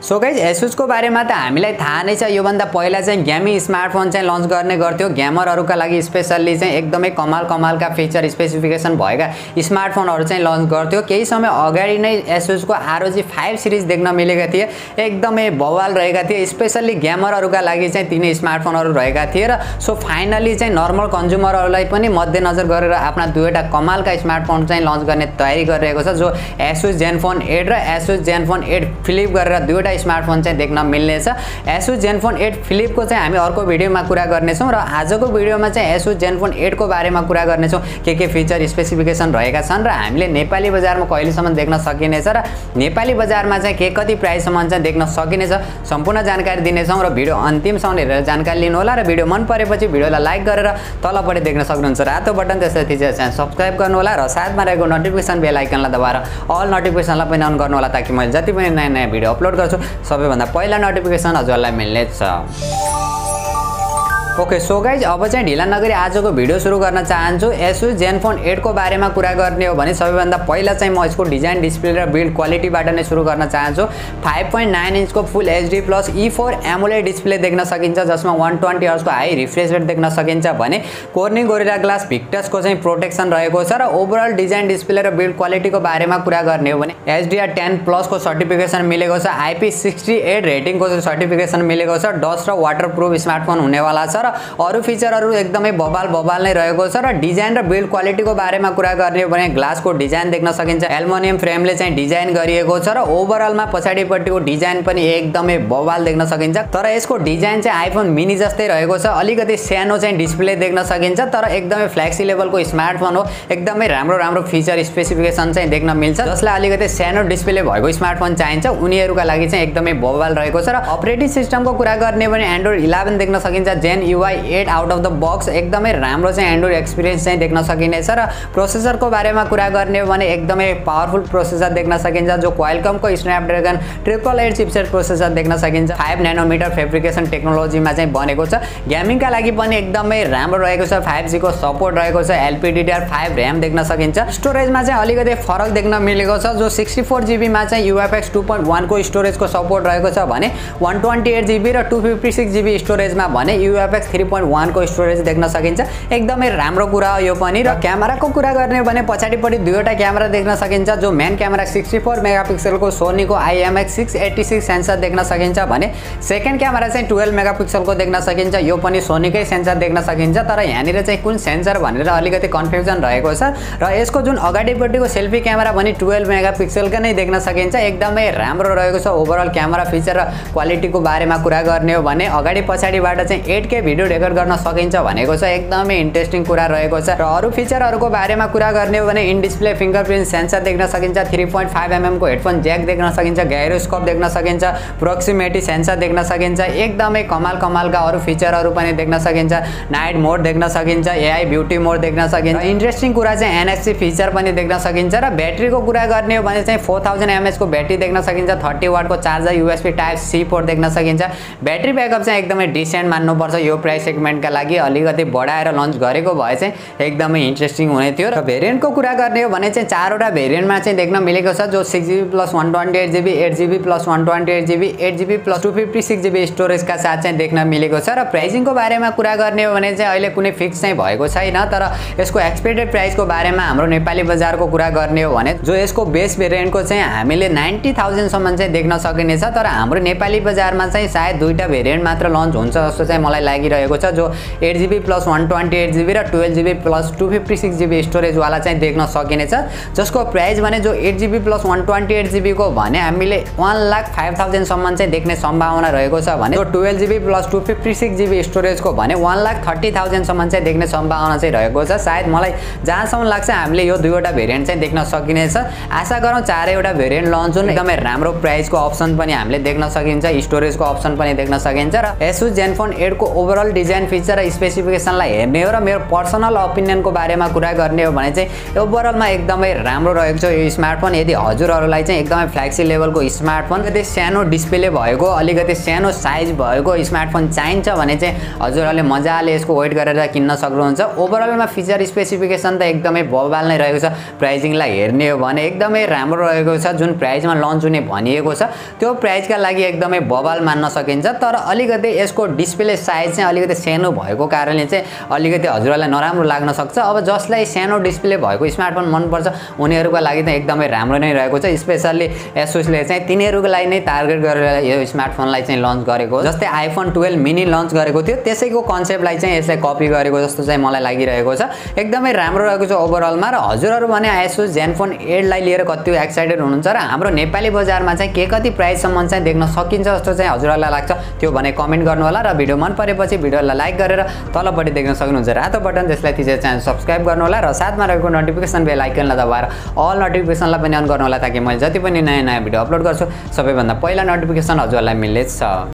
So guys Asus को बारेमा त हामीलाई थाहा नै छ। यो भन्दा पहिला चाहिँ गेमिङ स्मार्टफोन चाहिँ लन्च गर्ने गर्थ्यो। गेमरहरुका लागि स्पेशली चाहिँ एकदमै कमालका फिचर स्पेसिफिकेसन भएका स्मार्टफोनहरु चाहिँ लन्च गर्थ्यो। केही समय अगाडि नै Asus को ROG 5 सिरिज देख्न मिलेका थिए। एकदमै बवाल रहेका थिए। स्पेशली गेमरहरुका लागि चाहिँ तिनै स्मार्टफोनहरु रहेका थिए र सो फाइनली चाहिँ नर्मल कन्ज्युमरहरुलाई पनि मध्यनजर गरेर आफ्ना दुईटा कमालका स्मार्टफोन चाहिँ लन्च गर्ने तयारी गरिरहेको छ, जो Asus Zenphone 8 र Asus Zenphone 8 फ्लिप गरेर दुईटा स्मार्टफोन चाहिँ देख्न मिल्ने छ। Asus Zenphone 8 फ्लिप को चाहिँ हामी अर्को भिडियोमा कुरा गर्ने छौं र आजको भिडियोमा चाहिँ Asus Zenphone 8 को बारेमा कुरा गर्ने छौं। के फिचर स्पेसिफिकेसन रहेका छन् र हामीले नेपाली बजारमा कहिलेसम्म देख्न सकिनेछ र नेपाली बजारमा चाहिँ के कति प्राइस सम्म चाहिँ देख्न सकिनेछ सम्पूर्ण जानकारी दिने छौं र भिडियो अन्तिमसम्म हेरेर जानकारी लिनु होला। र भिडियो मन परेपछि भिडियोलाई लाइक गरेर तलपट्टि देख्न सक्नुहुन्छ रातो बटन, त्यसपछि चाहिँ सब्स्क्राइब गर्नु होला र साथमा रहेको नोटिफिकेसन बेल आइकनलाई दबाएर अल नोटिफिकेसनलाई पनि अन गर्नु होला, ताकि मैले जति पनि नयाँ भिडियो अपलोड गर्छु सबैभन्दा पहिला नोटिफिकेसन हजुरलाई मिल्नेछ। ओके सो गाइज अब चाहिँ ढिला नगरी आजको भिडियो सुरु गर्न चाहन्छु। Asus Zenphone 8 को बारेमा कुरा गर्ने हो भने सबैभन्दा पहिला चाहिँ म यसको डिजाइन, डिस्प्ले र बिल्ड क्वालिटीबाट नै सुरु गर्न चाहन्छु। 5.9 इन्चको फुल HD plus E4 AMOLED display देख्न सकिन्छ, जसमा 120 हर्ट्ज को हाई रिफ्रेश रेट देख्न सकिन्छ भने कोर्निङ गोरिल्ला ग्लास भिक्टस को चाहिँ प्रोटेक्सन रहेको छ। र ओभरअल डिजाइन, डिस्प्ले र बिल्ड क्वालिटीको बारेमा कुरा गर्ने हो भने HDR10 प्लस को सर्टिफिकेसन मिलेको छ। IP68 रेटिङ को सर्टिफिकेसन मिलेको छ। डस्ट र वाटरप्रुफ स्मार्टफोन हुनेवाला छ। अरु फिचरहरु एकदमै बवाल नै रहेको छ। र डिजाइन र बिल्ड क्वालिटीको बारेमा कुरा गर्ने हो भने ग्लासको डिजाइन देख्न सकिन्छ। एल्युमिनियम फ्रेमले चाहिँ डिजाइन गरिएको छ र ओभरअलमा पछाडीपट्टिको डिजाइन पनि एकदमै बवाल देख्न सकिन्छ। तर यसको डिजाइन चाहिँ आइफोन मिनी जस्तै रहेको छ। अलिकति सानो चाहिँ डिस्प्ले देख्न सकिन्छ, तर एकदमै फ्लेक्सी लेभलको स्मार्टफोन हो। एकदमै राम्रो फिचर स्पेसिफिकेसन चाहिँ देख्न मिल्छ। जसलाई अलिकति सानो डिस्प्ले भएको स्मार्टफोन चाहिन्छ उनीहरुका लागि चाहिँ एकदमै बवाल रहेको छ। र अपरेटिङ सिस्टमको कुरा गर्ने भने एन्ड्रोइड 11 देख्न सकिन्छ। Zen UI 8 out of the box एकदमै राम्रो चाहिँ एन्ड्रोइड एक्सपिरियन्स चाहिँ देख्न सकिनेछ। र प्रोसेसरको बारेमा कुरा गर्ने हो भने एकदमै पावरफुल प्रोसेसर देख्न सकिन्छ, जो क्वालकमको स्न्यापड्रेगन 888 चिपसेट प्रोसेसर देख्न सकिन्छ। 5 नैनोमिटर फेब्रिकेसन टेक्नोलोजीमा चाहिँ बनेको छ। गेमिङका लागि पनि एकदमै राम्रो रहेको छ। 5G को सपोर्ट रहेको छ। LPDDR5 र्याम देख्न सकिन्छ। स्टोरेजमा चाहिँ अलिकति फरक देख्न मिलेको छ, जो 64GB मा चाहिँ UFS 2.1 को स्टोरेजको सपोर्ट रहेको छ भने 128GB र 256GB स्टोरेजमा भने UFS 3.1 को स्टोरेज देख्न सकिन्छ। एकदमै राम्रो कुरा हो यो पनि। र क्यामेराको कुरा गर्ने भने पछाडीपट्टि दुईवटा क्यामेरा देख्न सकिन्छ, जो मेन क्यामेरा 64 मेगापिक्सलको सोनीको IMX686 सेन्सर देख्न सकिन्छ भने सेकेन्ड क्यामेरा चाहिँ 12 मेगापिक्सलको देख्न सकिन्छ। यो पनि सोनीकै सेन्सर देख्न सकिन्छ, तर यहाँनिर चाहिँ कुन सेन्सर भनेर अलिकति कन्फ्युजन रहेको छ। र यसको जुन अगाडिपट्टिको सेल्फी क्यामेरा पनि 12 मेगापिक्सलका नै देख्न सकिन्छ। एकदमै राम्रो रहेको छ। ओभरअल क्यामेरा फिचर र क्वालिटीको बारेमा कुरा गर्ने हो भने अगाडि पछाडीबाट चाहिँ 8K भिडियो रेकर्ड गर्न सकिन्छ भनेको छ। एकदमै इन्ट्रेस्टिङ कुरा रहेको छ। र अरु फिचरहरुको बारेमा कुरा गर्ने हो भने इन डिस्प्ले फिंगरप्रिन्ट सेन्सर देख्न सकिन्छ। 3.5mm को हेडफोन ज्याक देख्न सकिन्छ। गाइरोस्कोप देख्न सकिन्छ। प्रोक्सिमिटी सेन्सर देख्न सकिन्छ। एकदमै कमालका अरु फिचरहरु पनि देख्न सकिन्छ। नाइट मोड देख्न सकिन्छ। AI ब्युटी मोड देख्न सकिन्छ। इन्ट्रेस्टिङ कुरा चाहिँ NFC फिचर पनि देख्न सकिन्छ। र ब्याट्रीको कुरा गर्ने हो भने चाहिँ 4000 mAh को ब्याट्री देख्न सकिन्छ। 30 वाट को charger USB type C port देख्न सकिन्छ। ब्याट्री ब्याकअप चाहिँ एकदमै डिसेन्ट मान्नुपर्छ। यो प्राइस सेगमेन्टका लागि अलिकति बढाएर लन्च गरेको भए चाहिँ एकदमै इन्ट्रेस्टिङ हुने थियो। र भेरिएन्टको कुरा गर्ने हो भने चाहिँ चारवटा भेरिएन्टमा चाहिँ देख्न मिलेको छ, जो 6GB plus 128GB, 8GB plus 128GB, 8GB plus 256GB स्टोरेजका साथ चाहिँ देख्न मिलेको छ। र प्राइसिङको बारेमा कुरा गर्ने हो भने चाहिँ अहिले कुनै फिक्स चाहिँ भएको छैन, तर यसको एक्सपेक्टेड प्राइसको बारेमा हाम्रो नेपाली बजारको कुरा गर्ने हो भने जो यसको बेस भेरिएन्टको चाहिँ हामीले 90,000 सम्म चाहिँ देख्न सकिनेछ। तर हाम्रो नेपाली बजारमा चाहिँ सायद दुईटा भेरिएन्ट मात्र लन्च हुन्छ जस्तो चाहिँ मलाई लागिरहेको छ, जो 8GB प्लस 128GB र 12GB प्लस 256GB स्टोरेज वाला चाहिँ देख्न सकिनेछ। जसको प्राइस भने जो 8GB प्लस 128GB को भने हामीले 1,05,000 सम्म चाहिँ देख्ने सम्भावना रहेको छ भने जो 12GB प्लस 256GB स्टोरेज को भने 1,30,000 सम्म चाहिँ देख्ने सम्भावना चाहिँ रहेको छ। सायद मलाई जहाँसम्म लाग्छ हामीले यो दुईवटा भेरिएन्ट चाहिँ देख्न सकिनेछ। आशा गरौँ चारैवटा भेरिएन्ट लन्च हुन्। एकदमै राम्रो प्राइसको अप्सन पनि हामीले देख्न सकिन्छ। स्टोरेजको अप्सन पनि देख्न सकिन्छ। र Asus Zenphone 8 को ओभरअल ओभरअल डिजाइन फिचर र स्पेसिफिकेसनलाई हेर्ने हो र मेरो पर्सनल ओपिनियनको बारेमा कुरा गर्ने हो भने चाहिँ ओभरअलमा एकदमै राम्रो रहेको छ यो स्मार्टफोन। यदि हजुरहरूलाई चाहिँ एकदमै फ्लेक्सी लेभलको स्मार्टफोन, अलिकति सानो डिस्प्ले भएको, अलिकति सानो साइज भएको स्मार्टफोन चाहिन्छ भने चाहिँ हजुरहरूले मजाले यसको वेट गरेर किन्न सक्नुहुन्छ। ओभरअलमा फिचर स्पेसिफिकेसन त एकदमै बवाल नै रहेको छ। प्राइसिङलाई हेर्ने हो भने एकदमै राम्रो रहेको छ। जुन प्राइसमा लन्च हुने भनिएको छ त्यो प्राइसका लागि एकदमै बवाल मान्न सकिन्छ। तर अलिकति यसको डिस्प्ले साइज चाहिँ अलिकति सानो भएको कारणले चाहिँ अलिकति हजुरहरूलाई नराम्रो लाग्न सक्छ। अब जसलाई सानो डिस्प्ले भएको स्मार्टफोन मनपर्छ उनीहरूको लागि त एकदमै राम्रो नै रहेको छ। स्पेसल्ली एसुसले चाहिँ तिनीहरूको लागि नै टार्गेट गरेर यो स्मार्टफोनलाई चाहिँ लन्च गरेको। जस्तै आइफोन 12 मिनी लन्च गरेको थियो त्यसैको कन्सेप्टलाई चाहिँ यसले कपी गरेको जस्तो चाहिँ मलाई लागिरहेको छ। एकदमै राम्रो रहेको छ ओभरअलमा। र हजुरहरू भने Asus Zenphone 8 लाई लिएर कति एक्साइटेड हुनुहुन्छ र हाम्रो नेपाली बजारमा चाहिँ के कति प्राइससम्म चाहिँ देख्न सकिन्छ जस्तो चाहिँ हजुरहरूलाई लाग्छ त्यो भने कमेन्ट गर्नु होला। र भिडियो मन परेपछि भिडियोलाई लाइक गरेर तलपट्टि देख्न सक्नुहुन्छ रातो बटन, त्यसलाई थिचेर च्यानल सब्स्क्राइब गर्नु होला र साथमा रहेको नोटिफिकेसन बेल आइकनलाई दबाएर अल नोटिफिकेसनलाई पनि अन गर्नु होला ताकि मैले जति पनि नयाँ भिडियो अपलोड गर्छु सबैभन्दा पहिला नोटिफिकेसन हजुरलाई मिल्नेछ।